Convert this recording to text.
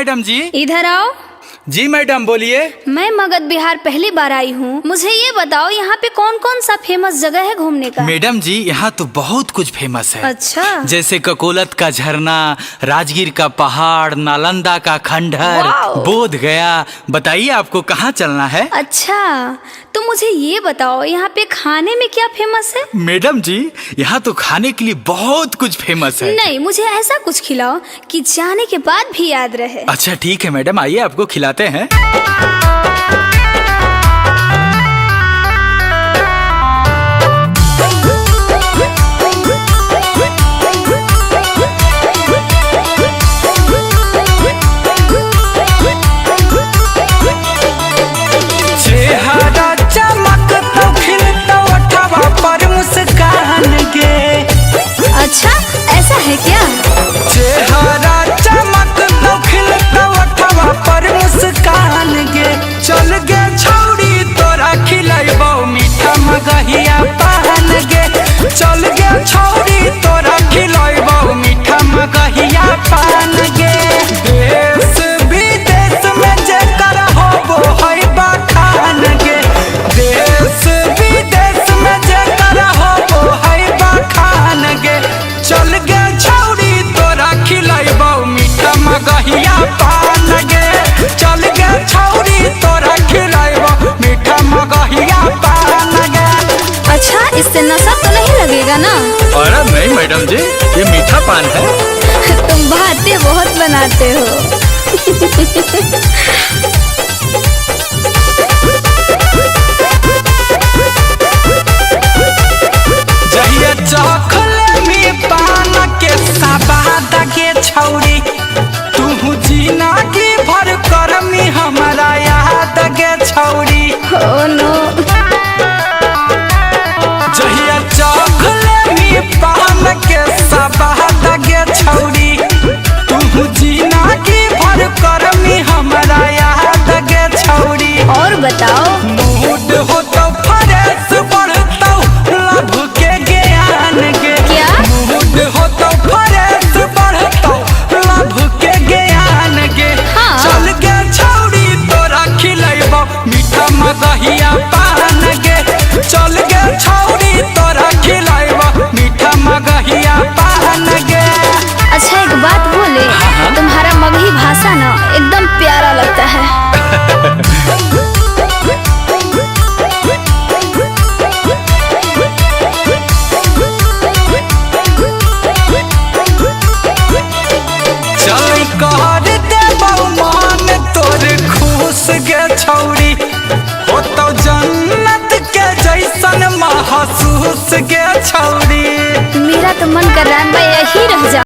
Madam जी। इधर आओ। जी मैडम बोलिए। मैं मगध बिहार पहली बार आई हूँ, मुझे ये बताओ यहाँ पे कौन कौन सा फेमस जगह है घूमने का? मैडम जी यहाँ तो बहुत कुछ फेमस है। अच्छा। जैसे ककोलत का झरना, राजगीर का पहाड़, नालंदा का खंडहर, बोध गया। बताइए आपको कहाँ चलना है? अच्छा तो मुझे ये बताओ यहाँ पे खाने में क्या फेमस है? मैडम जी यहाँ तो खाने के लिए बहुत कुछ फेमस है। नहीं, मुझे ऐसा कुछ खिलाओ कि जाने के बाद भी याद रहे। अच्छा ठीक है मैडम, आइए आपको खिलाते हैं। अच्छा ऐसा है क्या? चेहरा चमक तो खिलता वठवा पर मुस्कान गे। चल गे छौड़ी तोरा खिलाइबो मीठा मगहिया पान गे। चल गे छौड़ी तोरा खिलाइबो मीठा मगहिया पान गे। देश विदेश में जेकर होबो है बखान गे। देश विदेश में जेकर होबो है बखान गे। चल गे छौड़ी तोरा खिलाइबो मीठा मगहिया पान गे। चल गे छौड़ी तोरा खिलाइबो मीठा मगहिया पान गे। अच्छा इससे नशा तो नहीं लगेगा ना? अरे नहीं मैडम जी, ये मीठा पान है। तुम बातें बहुत बनाते हो। जहिया चखले में पान के सबाद के छौड़ी, तू जीना की भर करमी हमारा याद के छौड़ी। Oh no. जहिया चखले में पान के सबाद के छौड़ी, तू जीना की भर करमी हमारा याद के छौड़ी। और बताओ। मूड हो तो फ्रेश बढ़ता लभ के ज्ञान के। क्या? मूड हो तो फ्रेश बढ़ता लभ के ज्ञान के। हाँ। चल गे छौड़ी तोरा खिलाइबो मीठा मगहिया पान गे। चल गे छौड़ी तोरा खिलाइबो मीठा मगहिया पान गे। अच्छा एक बात बोले, तुम्हारा मगही भाषा ना एकदम प्यारा लगता है। चल कर देबो मान तोर खुश गे छौड़ी, हो तो जन्नत के जैसन महसूस गे छौड़ी। मेरा तो मन कर रहा है मैं यही